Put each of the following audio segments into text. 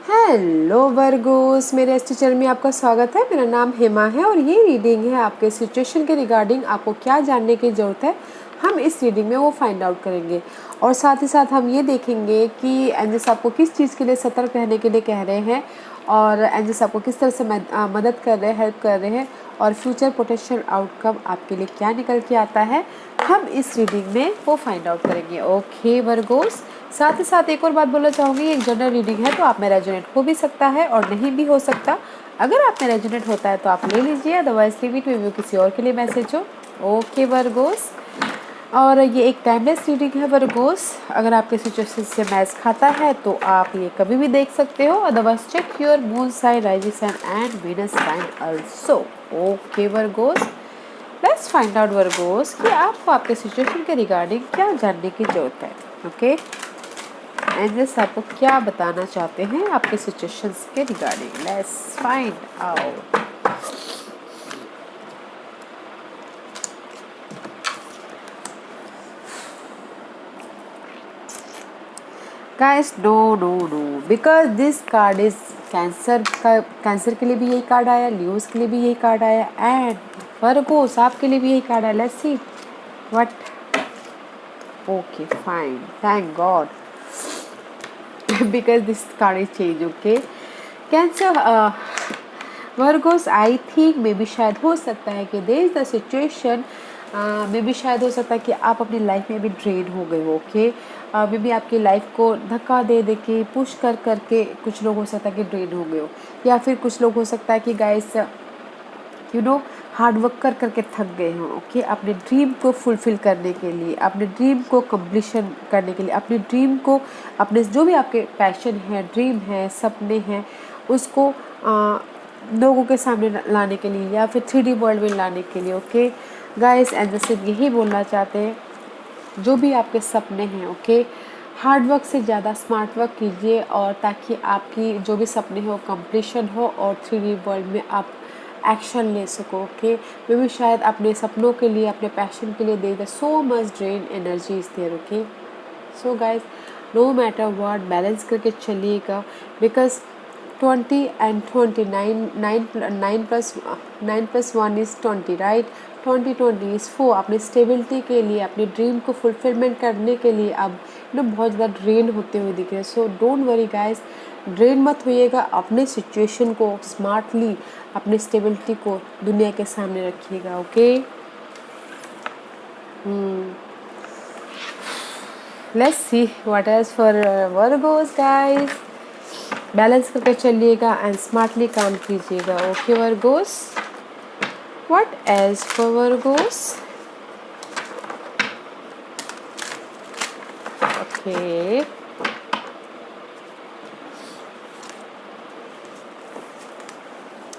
Hello Virgo's, मेरे इस channel में आपका स्वागत है। मेरा नाम हेमा है और ये रीडिंग है आपके सिचुएशन के रिगार्डिंग। आपको क्या जानने की ज़रूरत है, हम इस रीडिंग में वो फाइंड आउट करेंगे। और साथ ही साथ हम ये देखेंगे कि एंजल्स आपको किस चीज़ के लिए सतर्क रहने के लिए कह रहे हैं और एंजल्स आपको किस तरह से मदद कर रहे हैं, हेल्प कर रहे हैं, और फ्यूचर पोटेंशियल आउटकम आपके लिए क्या निकल के आता है, हम इस रीडिंग में वो फाइंड आउट करेंगे। ओके वर्गोस, साथ ही साथ एक और बात बोलना चाहूँगी, एक जनरल रीडिंग है तो आप में रेजोनेट हो भी सकता है और नहीं भी हो सकता। अगर आप में रेजोनेट होता है तो आप ले लीजिए, अदरवाइज लीव इट व्यू किसी और के लिए मैसेज हो। ओके वर्गोस, और ये एक टाइमलेस रीडिंग है वर्गोस। अगर आपके सिचुएशन से मैच खाता है तो आप ये कभी भी देख सकते हो, otherwise check your moon sign, rising sign and Venus sign also. Okay Virgos, let's find out Virgos कि आपको आपके सिचुएशन के रिगार्डिंग क्या जानने की जरूरत है। ओके, एंजल्स आपको क्या बताना चाहते हैं आपके सिचुएशंस के regarding, let's find out. Guys no no no, because this card is Cancer के लिए भी यही कार्ड आया, लियोस के लिए भी यही कार्ड आया, एंड वर्गोस आपके लिए भी यही कार्ड आया। Let's see what. Okay fine, thank God because this card is changed. Okay, Cancer, Virgos, I think मे भी शायद हो सकता है कि there is the situation, मे भी शायद हो सकता है कि आप अपनी लाइफ में भी ड्रेन हो गए हो। ओके, मे भी आपकी लाइफ को धक्का दे दे के, पुश कर करके कुछ लोग हो सकता है कि ड्रेन हो गए हो, या फिर कुछ लोग हो सकता है कि गाइस हार्ड वर्क कर करके थक गए हो। ओके, अपने ड्रीम को फुलफिल करने के लिए, अपने ड्रीम को कंप्लीशन करने के लिए, अपने ड्रीम को, अपने जो भी आपके पैशन है, ड्रीम है, सपने हैं, उसको लोगों के सामने लाने के लिए या फिर 3D वर्ल्ड में लाने के लिए। ओके गाइस, एंजल सिर्फ यही बोलना चाहते हैं, जो भी आपके सपने हैं, ओके, हार्ड वर्क से ज़्यादा स्मार्ट वर्क कीजिए, और ताकि आपकी जो भी सपने हो कंप्लीशन हो और 3D वर्ल्ड में आप एक्शन ले सको। ओके, मे भी शायद अपने सपनों के लिए, अपने पैशन के लिए they so much drain energy is there. Okay, so guys no matter what, balance करके चलिएगा, because 20 and 29, 9 plus 1 is 20, right. 20 is 4। अपनी स्टेबिलिटी के लिए, अपने ड्रीम को फुलफिलमेंट करने के लिए अब बहुत ज़्यादा ड्रेन होते हुए दिख रहे हैं। So don't worry guys, drain मत होइएगा, अपने सिचुएशन को स्मार्टली, अपने स्टेबिलिटी को दुनिया के सामने रखिएगा। Okay, let's see what else for virgos guys. Balance करके चलिएगा एंड स्मार्टली काम कीजिएगा। Okay virgos, what else for virgos. Okay,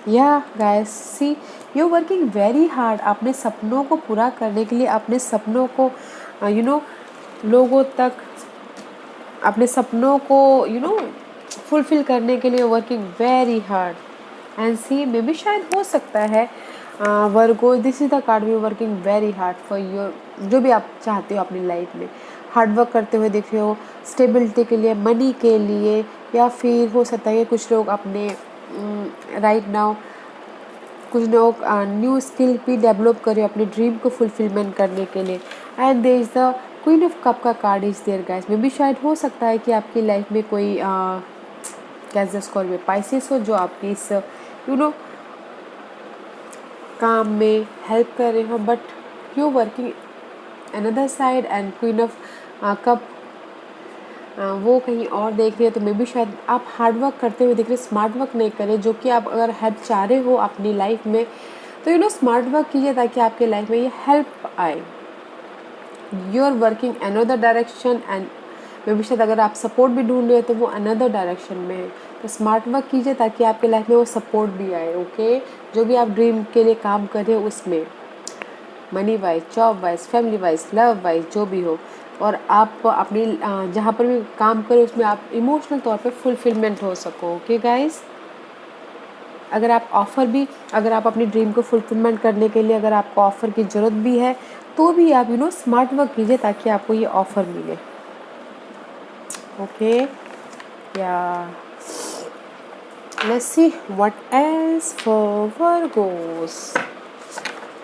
yeah guys see, you working very hard अपने सपनों को पूरा करने के लिए, अपने सपनों को लोगों तक, अपने सपनों को फुलफिल करने के लिए working very hard. And see मे भी शायद हो सकता है virgo, this is the card, we working very hard for your, जो भी आप चाहते हो अपनी लाइफ में हार्ड वर्क करते हुए दिख रहे हो, स्टेबिलिटी के लिए, मनी के लिए, या फिर हो सकता है कि कुछ लोग अपने राइट नाउ कुछ लोग न्यू स्किल भी डेवलप करें अपने ड्रीम को फुलफिलमेंट करने के लिए। And there is the queen of cup का कार्ड इज देयर गाइस। मे भी शायद हो सकता है कि आपकी लाइफ में कोई कैंसर स्कोर में पाइसिस हो, जो आपकी इस काम में हेल्प कर रहे हो, but you working another side, and queen of cup वो कहीं और देख रही है। तो मे भी शायद आप हार्ड वर्क करते हुए दिख रहे, स्मार्ट वर्क नहीं करें, जो कि आप अगर हेल्प चाह रहे हो अपनी लाइफ में तो स्मार्ट वर्क कीजिए ताकि आपके लाइफ में ये हेल्प आए। You are working another direction, and मे भी शायद अगर आप सपोर्ट भी ढूंढ रहे हो तो वो अनदर डायरेक्शन में है। तो स्मार्ट वर्क कीजिए ताकि आपके लाइफ में वो सपोर्ट भी आए। ओके, जो भी आप ड्रीम के लिए काम कर रहे हो उसमें, money wise, job wise, family wise, love wise, जो भी हो, और आप अपनी जहाँ पर भी काम करें उसमें आप इमोशनल तौर पे फुलफिलमेंट हो सको। ओके गाइस, अगर आप अपनी ड्रीम को फुलफिलमेंट करने के लिए अगर आपको ऑफ़र की ज़रूरत भी है तो भी आप स्मार्ट वर्क कीजिए ताकि आपको ये ऑफ़र मिले। ओके, या Let's see what else for Virgos.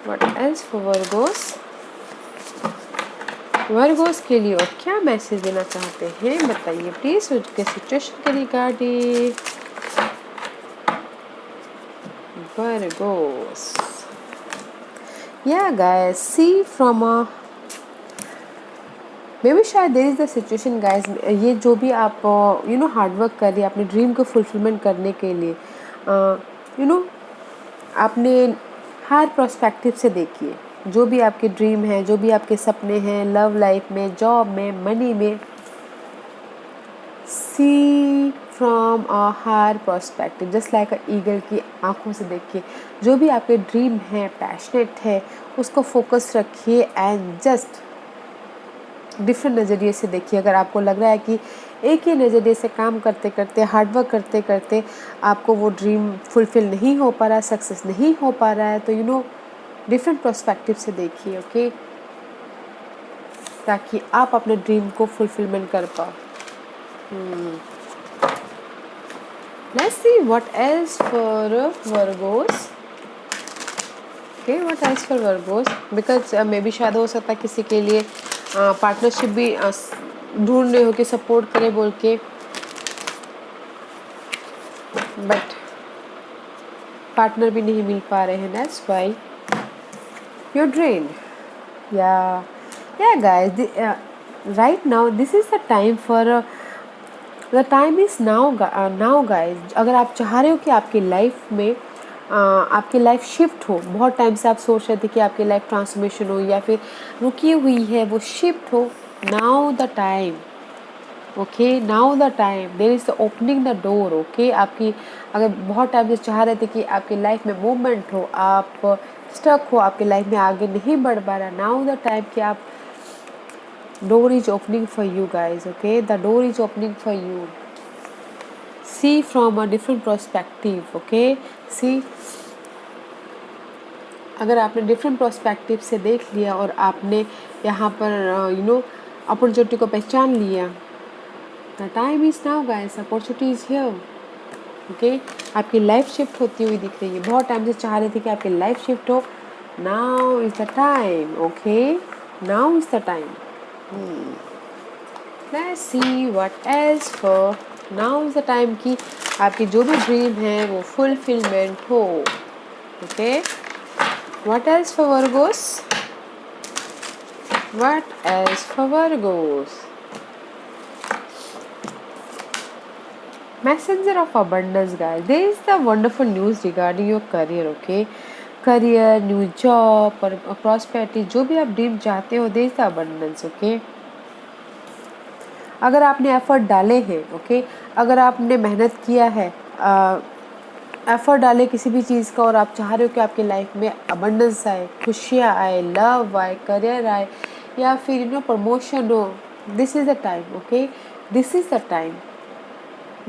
What else for Virgos? Virgo's के लिए और क्या मैसेज देना चाहते हैं बताइए प्लीज उनके सिचुएशन के regarding. Virgos, yeah guys see from a may be शायद there is the situation guys, ये जो भी आप हार्डवर्क कर रही है अपने ड्रीम को फुलफिलमेंट करने के लिए, आपने हर प्रोस्पेक्टिव से देखिए जो भी आपके ड्रीम है, जो भी आपके सपने हैं, लव लाइफ में, जॉब में, मनी में, see from a higher prospective just like a eagle की आंखों से देखिए जो भी आपके ड्रीम है, पैशनेट है, उसको फोकस रखिए एंड जस्ट डिफरेंट नज़रिए से देखिए। अगर आपको लग रहा है कि एक ही नज़रिए से काम करते करते, हार्डवर्क करते करते आपको वो ड्रीम फुलफिल नहीं हो पा रहा, सक्सेस नहीं हो पा रहा है, तो डिफरेंट पर्सपेक्टिव से देखिए, ओके, ताकि आप अपने ड्रीम को फुलफिलमेंट कर पाओ। Let's see what else for Virgos. Okay, what else for Virgos? Because maybe शायद हो सकता है किसी के लिए पार्टनरशिप भी ढूंढ रहे हो कि सपोर्ट करे बोल के, बट पार्टनर भी नहीं मिल पा रहे हैं, that's why you're drained. Yeah guys, right now this is the time for the time is now guys। अगर आप चाह रहे हो कि आपकी लाइफ में आपकी लाइफ शिफ्ट हो, बहुत टाइम से आप सोच रहे थे कि आपकी लाइफ ट्रांसफॉर्मेशन हो या फिर रुकी हुई है वो शिफ्ट हो, now the time, okay, now the time, there is the opening the door, okay. आपकी अगर बहुत टाइम से चाह रहे थे कि आपकी लाइफ में मूवमेंट हो, आप स्टक हो, आपकी लाइफ में आगे नहीं बढ़ पा रहा, नाउ द टाइम कि आप door is opening for you guys, okay, the door is opening for you, see from a different perspective, okay, see, अगर आपने डिफरेंट पर्सपेक्टिव से देख लिया और आपने यहाँ पर अपॉर्चुनिटी को पहचान लिया, the time is now guys, opportunity is here, okay. आपकी लाइफ शिफ्ट होती हुई दिख रही है, बहुत टाइम से चाह रहे थे कि आपकी लाइफ शिफ्ट हो, now is the time, okay, now is the time. Let's see what else for now is the time कि आपकी जो भी ड्रीम है वो फुलफिलमेंट हो, okay. What else for Virgos? What else for Virgos? Messenger of abundance guys, there is the wonderful news regarding your career, okay, career, new job और prosperity, जो भी आप ड्रीम चाहते हो, there is the abundance, okay। अगर आपने effort डाले हैं, ओके, अगर आपने मेहनत किया है, एफर्ट डाले किसी भी चीज़ का और आप चाह रहे हो कि आपकी लाइफ में अबंडेंस आए, खुशियाँ आए, लव आए, करियर आए या फिर प्रमोशन हो, this is the time, okay, this is the time.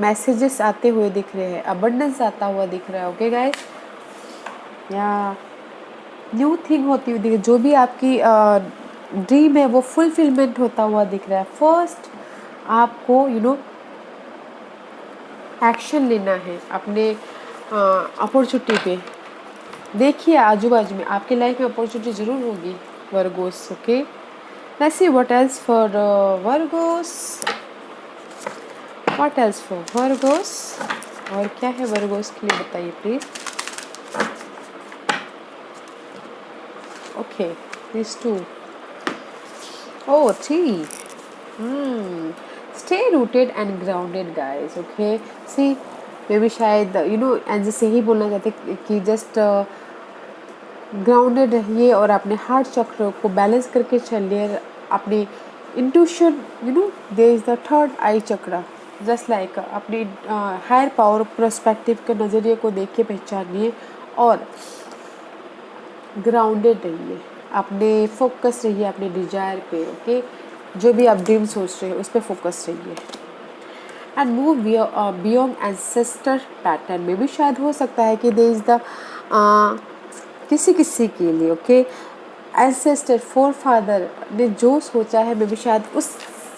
Messages आते हुए दिख रहे हैं, अबंडेंस आता हुआ दिख रहा है, ओके गाइस, या न्यू थिंग होती हुई दिख रही है, जो भी आपकी ड्रीम है वो फुलफिलमेंट होता हुआ दिख रहा है। फर्स्ट आपको एक्शन लेना है अपने अपॉर्चुनिटी पे, देखिए आजू बाजू में आपकी लाइफ में अपॉर्चुनिटी ज़रूर होगी Virgos, okay. Let's see what else for Virgos, what else for Virgos, और क्या है वर्गोस के लिए बताइए please. Okay, this two, oh 3, stay rooted and grounded guys, okay, see may B शायद जैसे ही बोलना चाहते कि जस्ट ग्राउंडेड रहिए और अपने हार्ट चक्र को बैलेंस करके चलिए, अपनी intuition there is the third eye chakra, just like अपनी हायर पावर पर्सपेक्टिव के नज़रिए को देख के पहचानिए और ग्राउंडेड रहिए, अपने फोकस रहिए अपने डिजायर पे, ओके, जो भी आप ड्रीम सोच रहे हैं उस पर फोकस रहिए and move beyond ancestor pattern. में भी शायद हो सकता है कि देयर इज द किसी के लिए, ओके, एंसेस्टर फोर फादर ने जो सोचा है, में भी शायद उस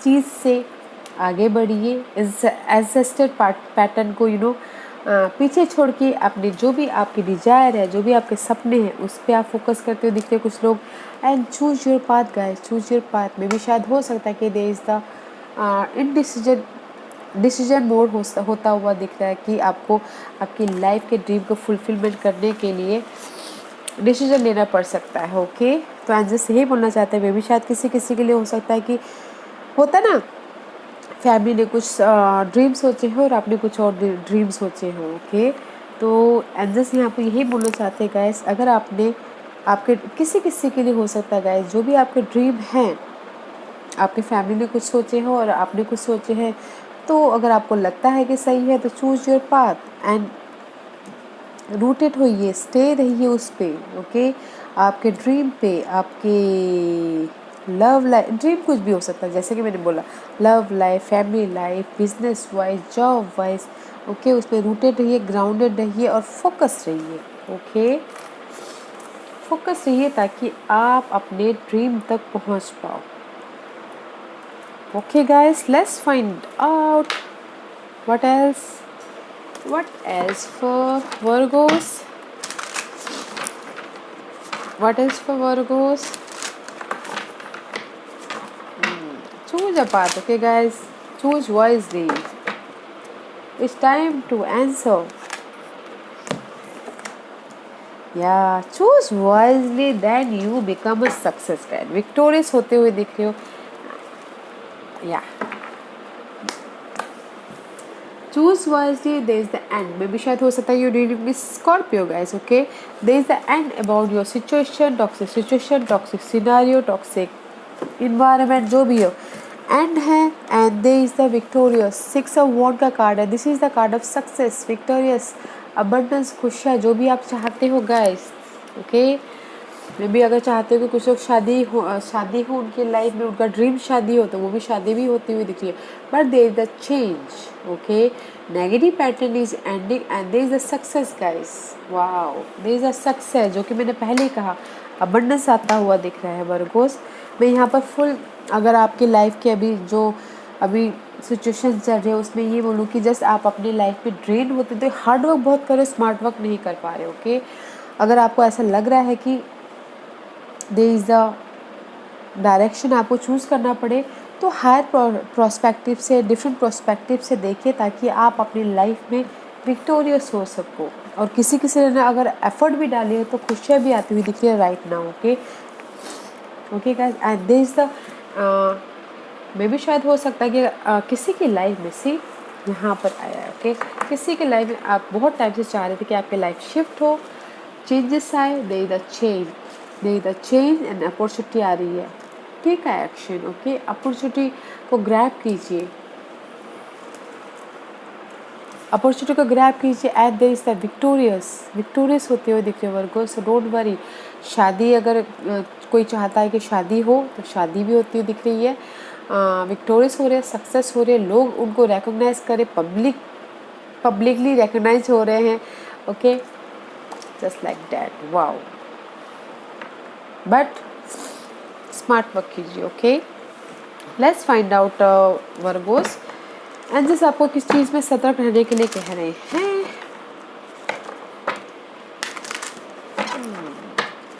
चीज़ से आगे बढ़िए, एंसेस्टर पैटर्न को पीछे छोड़ के अपने जो भी आपकी डिजायर है, जो भी आपके सपने हैं, उस पर आप फोकस करते हुए दिख रहे हैं कुछ लोग। And choose your path guys, choose your path में भी शायद हो सकता है कि there is the indecision decision mode होता हुआ दिख रहा है कि आपको आपकी लाइफ के ड्रीम को फुलफिलमेंट करने के लिए डिसीजन लेना पड़ सकता है। ओके, तो एंजल से यही बोलना चाहते हैं, वे भी शायद किसी किसी के लिए हो सकता है कि होता ना, फैमिली ने कुछ ड्रीम सोचे हो और आपने कुछ और ड्रीम सोचे हो। ओके, तो एंजल्स यहाँ पे यही बोलना चाहते हैं गाइस, अगर आपने आपके किसी किसी के लिए हो सकता है गाइस, जो भी आपके ड्रीम हैं, आपके फैमिली ने कुछ सोचे हो और आपने कुछ सोचे हैं, तो अगर आपको लगता है कि सही है तो choose your path and rooted होइए, स्टे रहिए उस पे। ओके, आपके ड्रीम पे, आपके लव लाइफ, ड्रीम कुछ भी हो सकता है, जैसे कि मैंने बोला love life, family life, business wise, job wise. Okay, उसमें रूटेड रहिए, ग्राउंडेड रहिए और फोकस रहिए। ओके, फोकस रहिए ताकि आप अपने ड्रीम तक पहुंच पाओ। Okay guys, let's find out what else for Virgos. What else for Virgos? Choose a path, okay guys, choose wisely. It's time to answer. Yeah, choose wisely, then you become a success guys. Victorious होते हुए दिख रहे हो. Yeah, choose wisely, there is the end. Maybe शायद हो सकता है you reading with Scorpio guys. Okay, there is the end about your situation, toxic scenario, toxic environment, जो भी हो एंड है। And there is the victorious, 6 of Wands का card है। This is the card of success, victorious, abundance, खुशियाँ, जो भी आप चाहते हो गाइस। ओके, मैं भी अगर चाहते हो कि कुछ लोग शादी हो उनकी लाइफ में, उनका ड्रीम शादी हो, तो वो भी शादी भी होती हुई दिख रही है। But there is the change. Okay, negative pattern is ending and there is the success guys. Wow, there is the success, जो कि मैंने पहले ही कहा, अबंडेंस आता हुआ दिख रहा है वर्गोस। मैं यहाँ पर फुल, अगर आपकी लाइफ के अभी सिचुएशन चल रही है उसमें ये बोलूँ कि जस्ट आप अपनी लाइफ में ड्रेन होते तो हार्ड वर्क बहुत करो, स्मार्ट वर्क नहीं कर पा रहे। ओके, अगर आपको ऐसा लग रहा है कि देयर इज़ द डायरेक्शन आपको चूज़ करना पड़े, तो हायर प्रोस्पेक्टिव से, डिफरेंट प्रोस्पेक्टिव से देखिए ताकि आप अपनी लाइफ में विक्टोरियस हो सको। और किसी ने अगर एफर्ट भी डाली है तो खुशियाँ भी आती हुई दिख रही है right now. Okay, okay guys, and this the मे भी शायद हो सकता है कि किसी की लाइफ में सी यहाँ पर आया है। ओके, किसी की लाइफ में आप बहुत टाइम से चाह रहे थे कि आपकी लाइफ शिफ्ट हो, चेंजेस आए, they the change and opportunity आ रही है। Take action. ओके, अपॉर्चुनिटी को ग्रैब कीजिए, अपॉर्चुनिटी को ग्रैब कीजिए। At there is the victorious होते हुए दिख रहे वर्गो। सो डोंट वरी, शादी अगर कोई चाहता है कि शादी हो तो शादी भी होती हुई दिख रही है। विक्टोरियस हो रहे हैं, सक्सेस हो रहे हैं, लोग उनको रिकॉग्नाइज करें, पब्लिकली रिकॉग्नाइज हो रहे हैं। Okay, just like that. Wow, but smart work कीजिए। Okay, let's find out Virgo's. Angels आपको किस चीज़ में सतर्क रहने के लिए कह रहे हैं?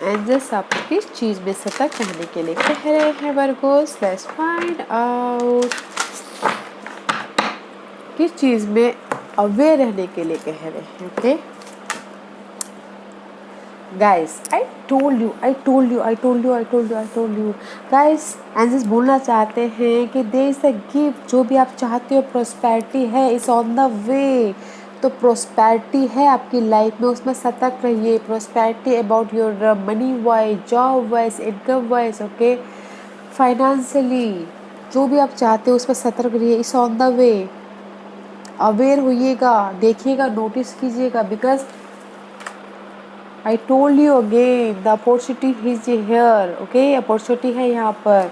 एंजल्स आपको किस चीज़ में सतर्क रहने के लिए कह रहे हैं वर्गोस? लेट्स फाइंड आउट, किस चीज़ में अवेयर रहने के लिए कह रहे हैं? Okay guys, I told you guys, angels बोलना चाहते हैं कि देयर इज अ गिफ्ट, जो भी आप चाहते हो, प्रोस्पेरिटी है, इज ऑन द वे। तो प्रोस्पेरिटी है आपकी लाइफ में, उसमें सतर्क रहिए। Prosperity about your money wise, job wise, income wise, okay, financially, जो भी आप चाहते हो उसमें सतर्क रहिए। Is on the way, aware होइएगा, देखिएगा, नोटिस कीजिएगा। Because I told you again, the opportunity is here. Okay, opportunity है यहाँ पर।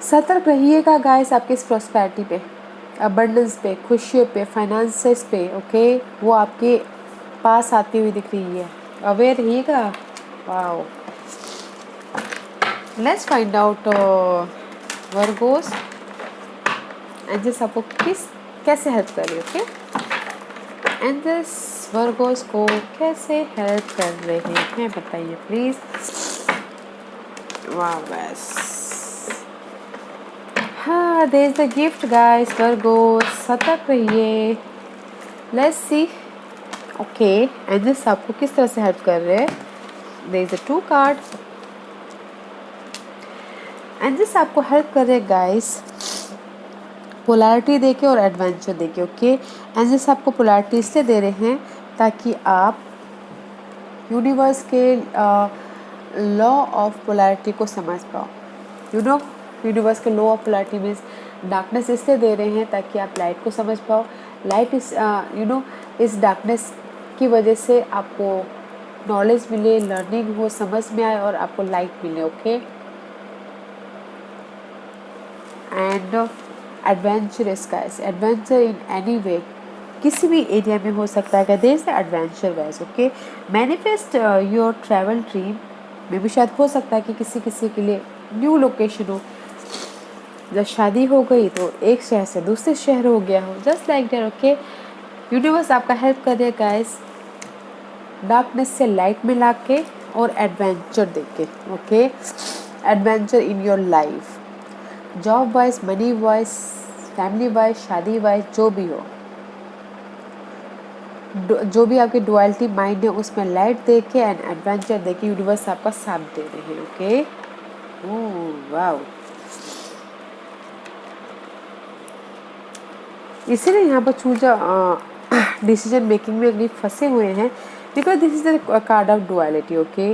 सतर्क रहिएगा गाइस आपके इस प्रॉस्पेरिटी पे, अबंडेंस पे, खुशियों पे, फाइनेंसेस पे। ओके, वो आपके पास आती हुई दिख रही है, अवेयर रहिएगा। Wow, let's find out Virgo's angels आपको कैसे हेल्प कर रही है। ओके, एंजल्स वर्गोस को कैसे हेल्प कर रहे हैं बताइए प्लीज। वाह बस, हाँ there is the gift guys. Virgos सतर्क रहिए। Let's see. ओके, एंजल्स आपको किस तरह से हेल्प कर रहे हैं। There is a 2 card. Angels आपको हेल्प कर रहे हैं गाइस, पोलैरिटी देके और एडवेंचर देके। ओके, एंजल्स आपको पोलैरिटी इसलिए दे रहे हैं ताकि आप यूनिवर्स के लॉ ऑफ पोलैरिटी को समझ पाओ। यू नो, यूनिवर्स के law of polarity means darkness इसलिए दे रहे हैं ताकि आप लाइट को समझ पाओ। लाइट इस इस डार्कनेस की वजह से आपको नॉलेज मिले, लर्निंग हो, समझ में आए और आपको लाइट मिले। Okay, and adventurous guys, adventure in any way, किसी भी एरिया में हो सकता है। There is adventure guys. Okay, manifest your travel dream में भी शायद हो सकता है कि किसी किसी के लिए न्यू लोकेशन हो। जब शादी हो गई तो एक शहर से दूसरे शहर हो गया हो, just like that. Okay, universe आपका हेल्प कर रहा है गाइस, डार्कनेस से लाइट में ला के और एडवेंचर दे के। Okay, adventure in your life, job wise, money wise, family wise, शादी वाइज, जो भी हो, जो भी आपकी डुअलिटी माइंड है उसमें लाइट दे के एंड एडवेंचर दे के यूनिवर्स आपका साथ दे रहे हैं। ओके, ओह वाओ, इसीलिए यहाँ पर चूजा डिसीजन मेकिंग में अभी फंसे हुए हैं, because this is the card of duality. Okay,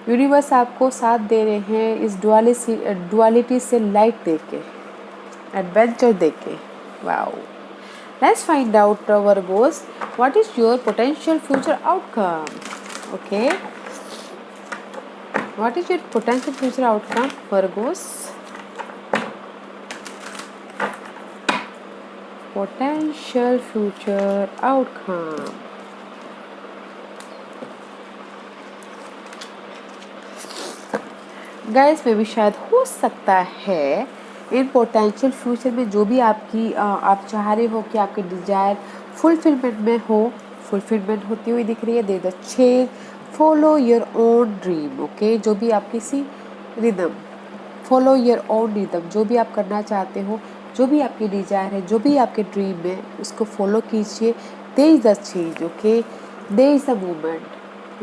universe आपको साथ दे रहे हैं इस डुअलिटी से लाइट दे के, एडवेंचर दे के। Wow, let's find out Virgos, what is your potential future outcome. Okay, what is your potential future outcome Virgos? Potential future outcome, guys में भी शायद हो सकता है इन पोटेंशियल फ्यूचर में जो भी आपकी आप चाह रहे हो कि आपके डिजायर फुलफिलमेंट में हो, फुलफिलमेंट होती हुई दिख रही है। They the change, follow your own dream. Okay, जो भी आप किसी rhythm, follow your own rhythm, जो भी आप करना चाहते हो, जो भी आपकी डिजायर है, जो भी आपके ड्रीम है, उसको फॉलो कीजिए। They is the change. Okay, they is the movement,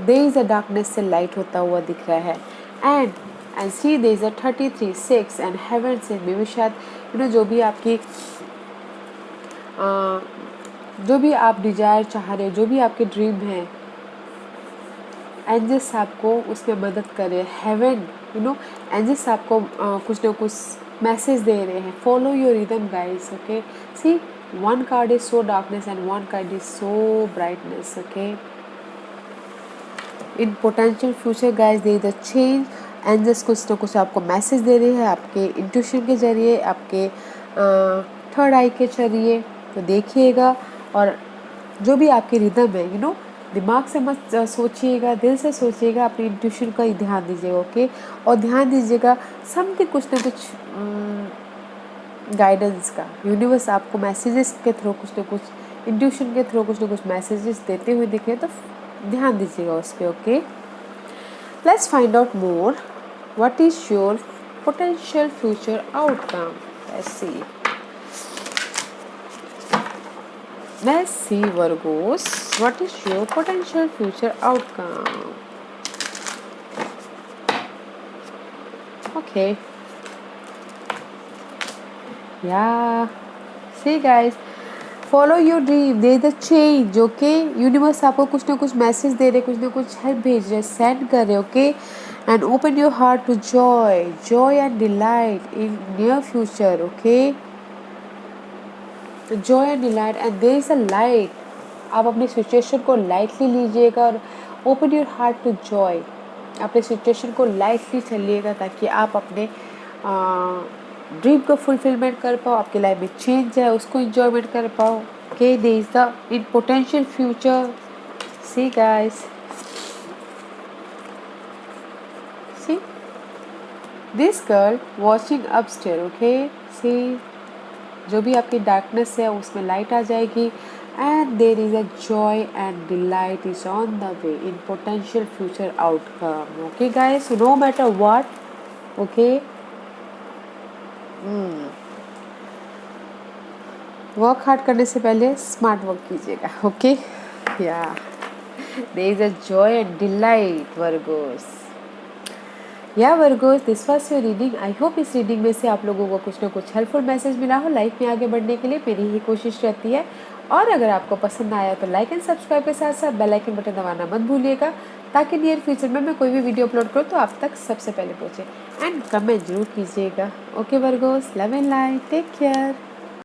they is the darkness से लाइट होता हुआ दिख रहा है। And see there is a 33 6 and heaven से मे भी शायद जो भी आपकी जो भी आप डिजायर चाह रहे हो, जो भी आपके ड्रीम है, एंजल्स आपको उसमें मदद करे। हेवन एंजल्स आपको कुछ ना कुछ मैसेज दे रहे हैं। Follow your rhythm guys. Okay, see one card is so darkness and one card is so brightness. Okay, in potential future guys they the change, angels कुछ ना कुछ आपको मैसेज दे रहे हैं आपके इंट्यूशन के जरिए, आपके थर्ड आई के जरिए। तो देखिएगा, और जो भी आपकी रिदम है दिमाग से मत सोचिएगा, दिल से सोचिएगा, अपनी इंट्यूशन का ही ध्यान दीजिएगा। ओके, और ध्यान दीजिएगा समथिंग कुछ ना कुछ गाइडेंस का। यूनिवर्स आपको मैसेजेस के थ्रू कुछ ना कुछ, इंट्यूशन के थ्रू कुछ ना कुछ मैसेजेस देते हुए दिखे, तो ध्यान दीजिएगा उस पर। Okay, let's find out more what is your potential future outcome. Let's see Virgos, what is your potential future outcome. Okay, yeah, see guys, follow your dream, there is a change. Okay, universe आपको कुछ ना कुछ message दे रहे, कुछ ना कुछ help भेज रहे, सेंड कर रहे। Okay, and open your heart to joy and delight in near future. Okay, joy and delight and there is a light. आप अपनी सिचुएशन को लाइटली लीजिएगा और open your heart to joy, अपने सिचुएशन को लाइटली चलिएगा ताकि आप अपने ड्रीम को फुलफिलमेंट कर पाओ, आपकी लाइफ में चेंज है उसको इंजॉयमेंट कर पाओ। Okay, there is the in potential future. See guys, see this girl watching upstair. Okay, see जो भी आपकी डार्कनेस है उसमें लाइट आ जाएगी, and there is a joy and delight is on the way in potential future outcome. Okay guys, so no matter what, okay, work hard करने से पहले smart work कीजिएगा. Okay, ya there is a joy and delight virgos. Ya virgos, this was your reading. I hope इस reading में से आप लोगों को कुछ ना कुछ हेल्पफुल मैसेज मिला हो. लाइफ में आगे बढ़ने के लिए मेरी ही कोशिश रहती है. और अगर आपको पसंद आया तो लाइक एंड सब्सक्राइब के साथ साथ बेल आइकन बटन दबाना मत भूलिएगा, ताकि नियर फ्यूचर में मैं कोई भी वीडियो अपलोड करूँ तो आप तक सबसे पहले पहुँचे. एंड कमेंट जरूर कीजिएगा. Okay Virgos, love and light, take care.